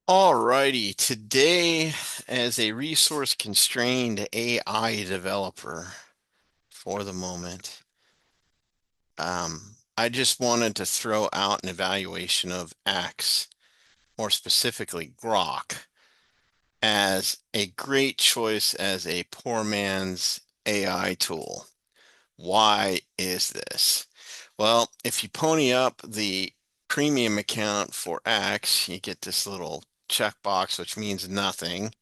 Alrighty, today as a resource constrained AI developer for the moment, I just wanted to throw out an evaluation of X, more specifically Grok, as a great choice as a poor man's AI tool. Why is this? Well, if you pony up the premium account for X, you get this little checkbox, which means nothing.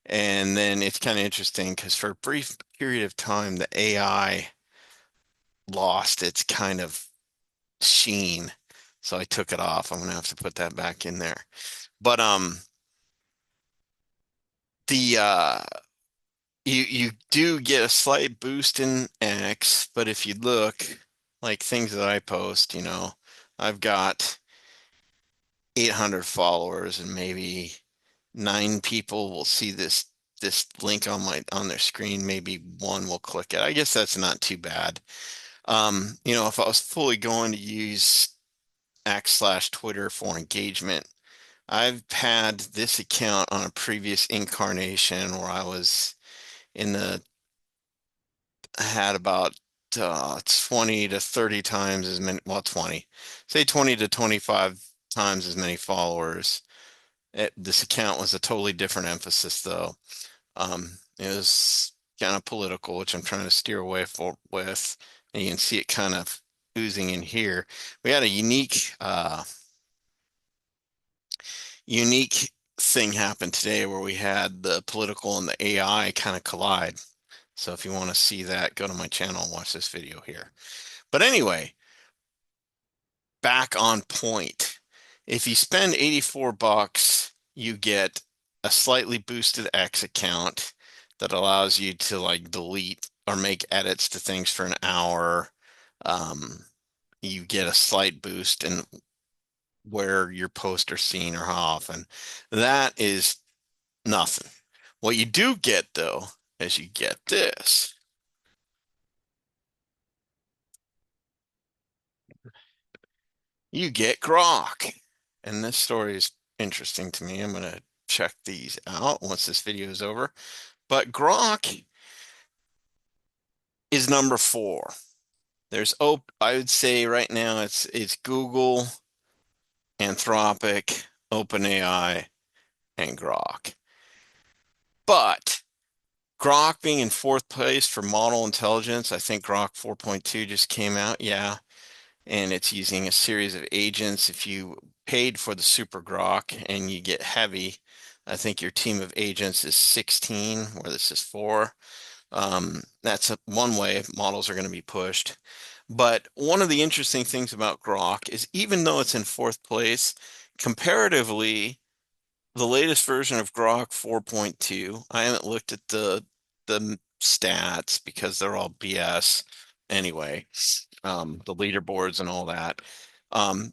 And then it's kind of interesting because for a brief period of time, the AI lost its kind of sheen. So I took it off. I'm gonna have to put that back in there. But the you do get a slight boost in X, but if you look like things that I post, I've got 800 followers and maybe nine people will see this link on their screen. Maybe one will click it. I guess that's not too bad. If I was fully going to use X/Twitter for engagement, I've had this account on a previous incarnation where in the I had about 20 to 30 times as many, well, 20, say 20 to 25 times as many followers. This account was a totally different emphasis, though. It was kind of political, which I'm trying to steer away with. And you can see it kind of oozing in here. We had a unique thing happen today where we had the political and the AI kind of collide. So if you want to see that, go to my channel and watch this video here. But anyway, back on point. If you spend 84 bucks, you get a slightly boosted X account that allows you to like delete or make edits to things for an hour. Um, you get a slight boost in where your posts are seen or how often. That is nothing. What you do get though is you get this. You get Grok. And this story is interesting to me. I'm going to check these out once this video is over. But Grok is number four. I would say right now it's Google, Anthropic, OpenAI, and Grok. But Grok being in fourth place for model intelligence, I think Grok 4.2 just came out. Yeah. And it's using a series of agents. If you paid for the Super Grok and you get heavy, I think your team of agents is 16, where this is 4. That's one way models are going to be pushed. But one of the interesting things about Grok is even though it's in fourth place, comparatively, the latest version of Grok 4.2, I haven't looked at the stats because they're all BS anyway, the leaderboards and all that.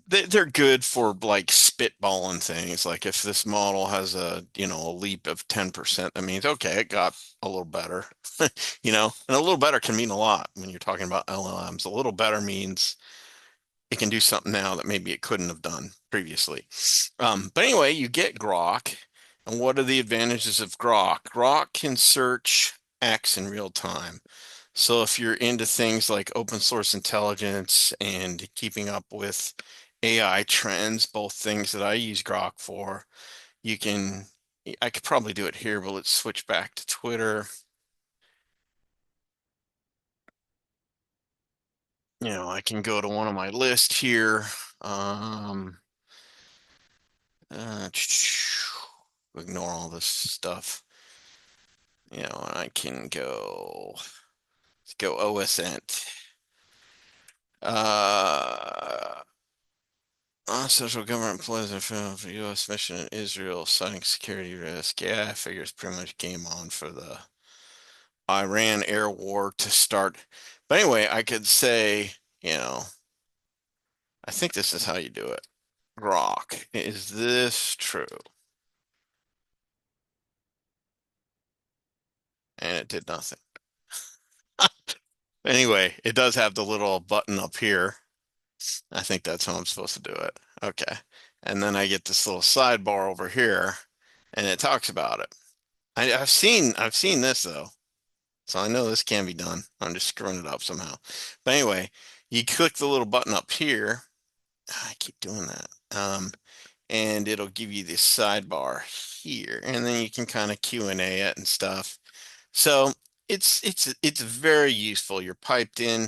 They're good for like spitballing things. Like if this model has a leap of 10%, that means, okay, it got a little better, and a little better can mean a lot when you're talking about LLMs. A little better means it can do something now that maybe it couldn't have done previously. But anyway, you get Grok. And what are the advantages of Grok? Grok can search X in real time. So if you're into things like open source intelligence and keeping up with AI trends, both things that I use Grok for, you can, I could probably do it here, but let's switch back to Twitter. I can go to one of my lists here. Um, uh, Ignore all this stuff. And I can let's go OSNT. Uh, Social government employees are for U.S. mission in Israel, citing security risk. Yeah, I figure it's pretty much game on for the Iran air war to start. But anyway, I could say, I think this is how you do it. Grok, is this true? And it did nothing. Anyway, it does have the little button up here. I think that's how I'm supposed to do it. Okay. And then I get this little sidebar over here and it talks about it. I've seen this though. So I know this can be done. I'm just screwing it up somehow. But anyway, you click the little button up here. I keep doing that. And it'll give you this sidebar here, and then you can kind of Q&A it and stuff. So it's very useful. You're piped in.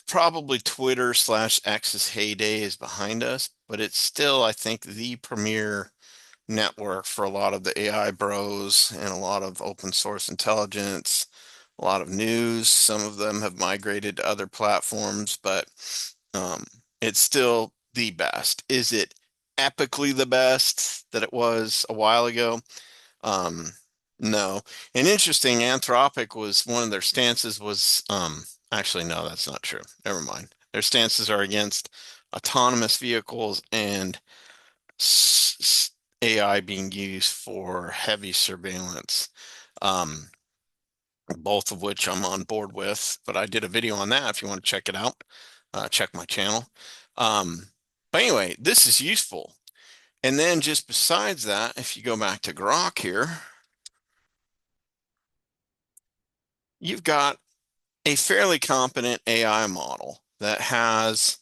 Probably Twitter slash X's heyday is behind us, but it's still, I think, the premier network for a lot of the AI bros and a lot of open source intelligence, a lot of news. Some of them have migrated to other platforms, but um, it's still the best. Is it epically the best that it was a while ago? Um, no. And interesting, Anthropic was one of their stances was actually no, that's not true. Never mind. Their stances are against autonomous vehicles and AI being used for heavy surveillance, both of which I'm on board with. But I did a video on that if you want to check it out. Check my channel. Um, but anyway, this is useful. And then just besides that, if you go back to Grok here, you've got a fairly competent AI model that has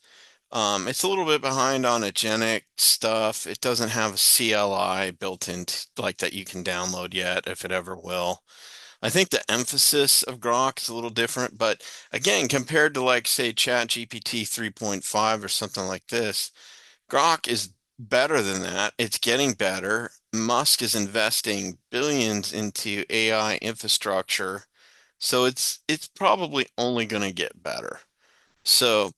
it's a little bit behind on agentic stuff. It doesn't have a CLI built in like that you can download yet, if it ever will. I think the emphasis of Grok is a little different, but again, compared to like say ChatGPT 3.5 or something like this, Grok is better than that. It's getting better. Musk is investing billions into AI infrastructure, so it's probably only going to get better. So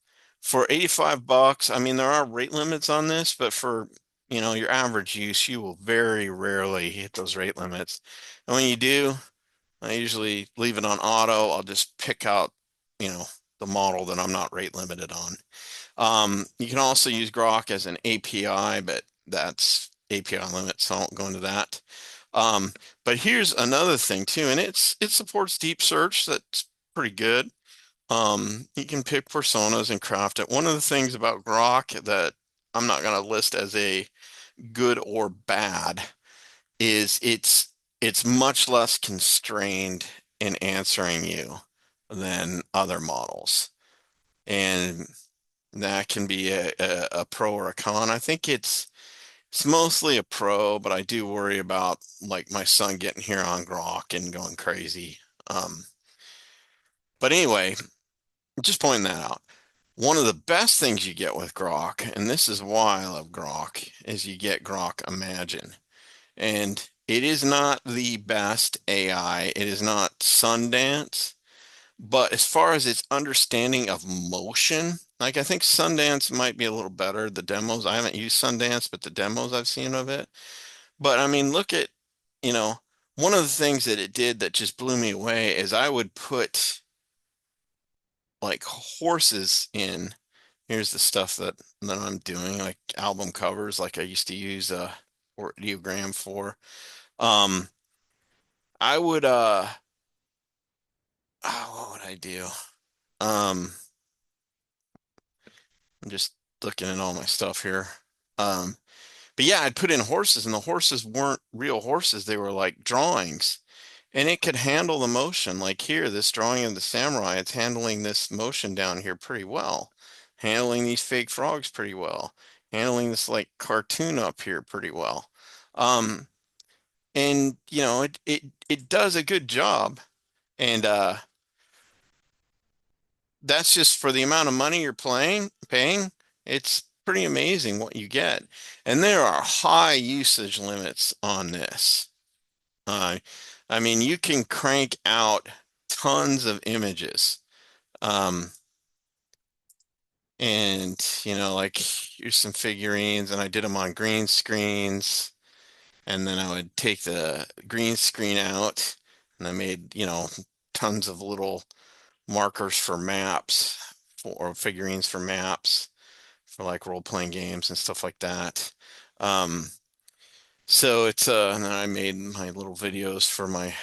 for 85 bucks, I mean, there are rate limits on this, but for, your average use, you will very rarely hit those rate limits. And when you do, I usually leave it on auto. I'll just pick out, you know, the model that I'm not rate limited on. You can also use Grok as an API, but that's API limit, so I won't go into that. Um, but here's another thing too, and it supports deep search. That's pretty good. You can pick personas and craft it. One of the things about Grok that I'm not going to list as a good or bad is it's much less constrained in answering you than other models. And that can be a pro or a con. I think it's mostly a pro, but I do worry about like my son getting here on Grok and going crazy. Um, but anyway, just pointing that out. One of the best things you get with Grok, and this is why I love Grok, is you get Grok Imagine. And it is not the best AI. It is not Sundance, but as far as its understanding of motion, like I think Sundance might be a little better. The demos, I haven't used Sundance, but the demos I've seen of it. But I mean, look at, you know, one of the things that it did that just blew me away is I would put like horses in. Here's the stuff that I'm doing, like album covers, like I used to use or ideogram for. Um, I would what would I do? Um, I'm just looking at all my stuff here. Um, but yeah, I'd put in horses, and the horses weren't real horses. They were like drawings. And it could handle the motion. Like here, this drawing of the samurai, it's handling this motion down here pretty well. Handling these fake frogs pretty well. Handling this like cartoon up here pretty well. Um, and it does a good job. And that's just for the amount of money you're paying. It's pretty amazing what you get. And there are high usage limits on this. Uh, I mean, you can crank out tons of images. Um, and like here's some figurines, and I did them on green screens, and then I would take the green screen out, and I made, tons of little markers for maps or figurines for maps for like role-playing games and stuff like that. Um, so it's and then I made my little videos for my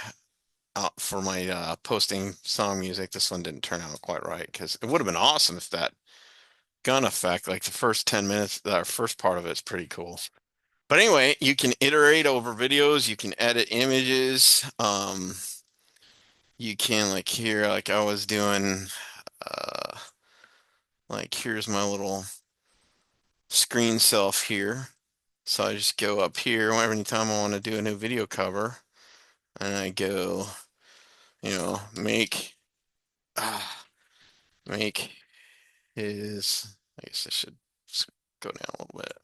posting song music. This one didn't turn out quite right because it would have been awesome if that gun effect, like the first 10 minutes, the first part of it's pretty cool. But anyway, you can iterate over videos, you can edit images. You can like here, like I was doing, uh, like here's my little screen self here. So I just go up here whenever anytime I want to do a new video cover, and I go, make make his. I guess I should go down a little bit.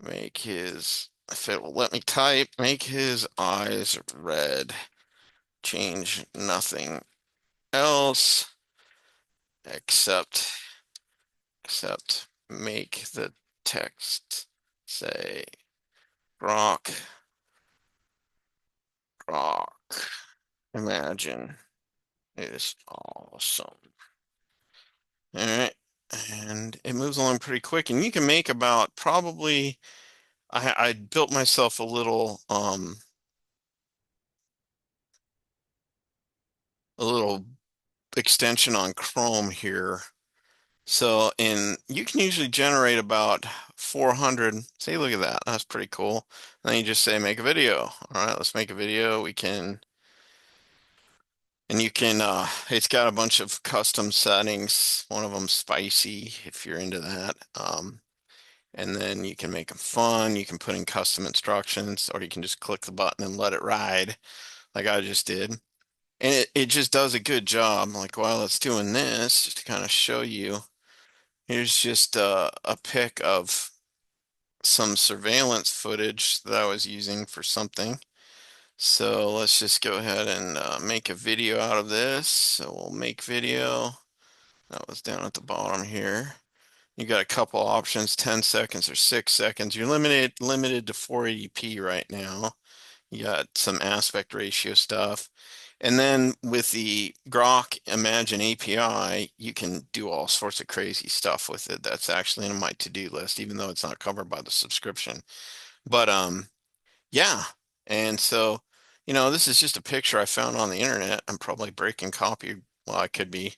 Make his. If it will let me type, make his eyes red. Change nothing else except make the text say Grok, Grok. Imagine is awesome. All right. And it moves along pretty quick. And you can make about probably I built myself a little extension on Chrome here. So you can usually generate about 400. See, look at that. That's pretty cool. Then you just say make a video. All right, let's make a video. And you can it's got a bunch of custom settings. One of them spicy if you're into that. And then you can make them fun. You can put in custom instructions, or you can just click the button and let it ride, like I just did. And it just does a good job. Like while it's doing this, just to kind of show you, here's just a pic of some surveillance footage that I was using for something. So let's just go ahead and make a video out of this. So we'll make video. That was down at the bottom here. You got a couple options, 10 seconds or 6 seconds. You're limited to 480p right now. You got some aspect ratio stuff. And then with the Grok Imagine API, you can do all sorts of crazy stuff with it. That's actually in my to-do list, even though it's not covered by the subscription. But yeah. And so, this is just a picture I found on the internet. I'm probably breaking copy. Well, I could be.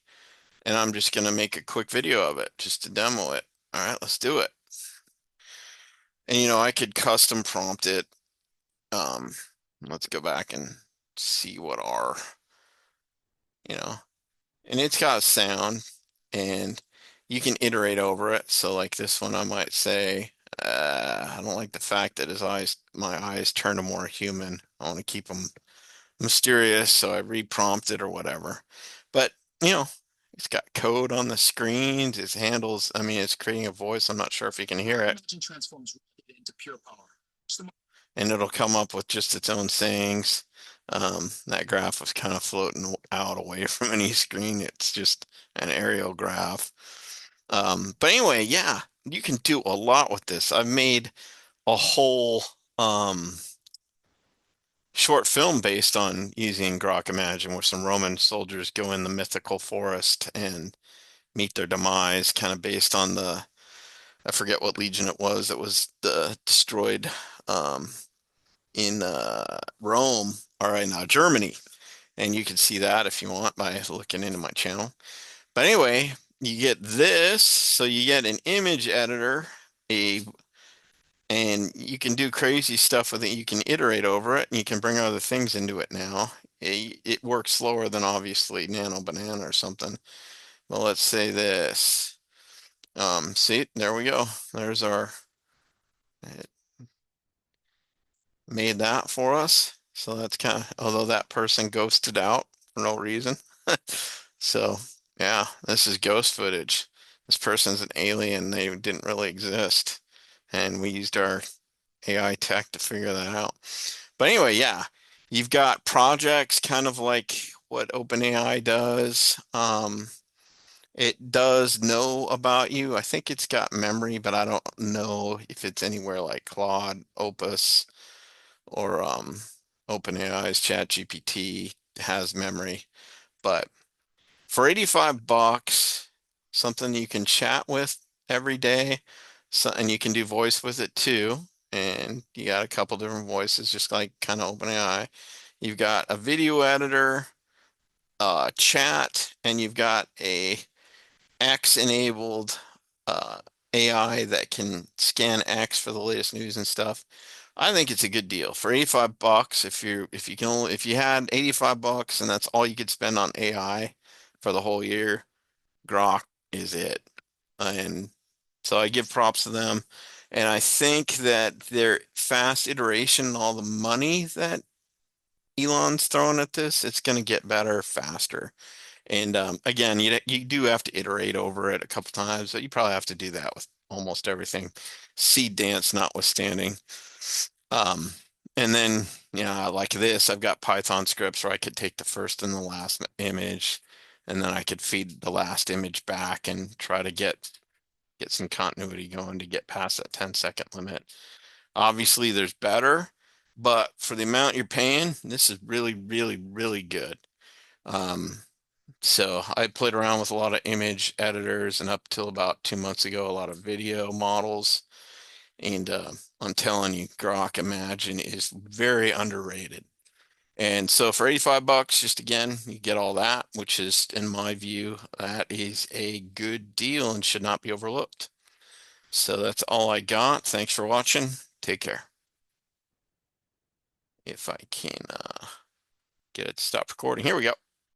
And I'm just gonna make a quick video of it just to demo it. All right, let's do it. And I could custom prompt it. Um, let's go back and see what our, you know, and it's got a sound and you can iterate over it. So like this one, I might say, I don't like the fact that my eyes turn to more human. I want to keep them mysterious, so I reprompted or whatever. But, you know, it's got code on the screens, it handles, I mean, it's creating a voice. I'm not sure if you can hear it. And it'll come up with just its own sayings. That graph was kind of floating out away from any screen. It's just an aerial graph. But anyway, yeah, you can do a lot with this. I've made a whole short film based on using Grok Imagine, where some Roman soldiers go in the mythical forest and meet their demise, kind of based on I forget what legion it was that was destroyed um, in Rome, or in Germany. And you can see that if you want by looking into my channel. But anyway, you get this. So you get an image editor, and you can do crazy stuff with it. You can iterate over it, and you can bring other things into it now. It works slower than obviously Nano Banana or something. But let's say this. See, there we go. There's it made that for us. So that's kind of, although that person ghosted out for no reason. So yeah, this is ghost footage. This person's an alien. They didn't really exist. And we used our AI tech to figure that out. But anyway, yeah, you've got projects kind of like what OpenAI does. It does know about you. I think it's got memory, but I don't know if it's anywhere like Claude, Opus, or OpenAI's ChatGPT has memory. But for 85 bucks, something you can chat with every day, and you can do voice with it too. And you got a couple different voices, just like kind of OpenAI. You've got a video editor, chat, and you've got a X enabled uh, AI that can scan X for the latest news and stuff. I think it's a good deal for 85 bucks. If you had 85 bucks and that's all you could spend on AI for the whole year, Grok is it. And so I give props to them. And I think that their fast iteration and all the money that Elon's throwing at this, it's going to get better faster. And again, you do have to iterate over it a couple times, but you probably have to do that with almost everything, seed dance notwithstanding. Um, and then, like this, I've got Python scripts where I could take the first and the last image, and then I could feed the last image back and try to get some continuity going to get past that 10-second limit. Obviously, there's better, but for the amount you're paying, this is really, really, really good. Um, so I played around with a lot of image editors, and up till about 2 months ago, a lot of video models. And I'm telling you, Grok Imagine is very underrated. And so for 85 bucks, just again, you get all that, which is, in my view, that is a good deal and should not be overlooked. So that's all I got. Thanks for watching. Take care. If I can get it to stop recording. Here we go.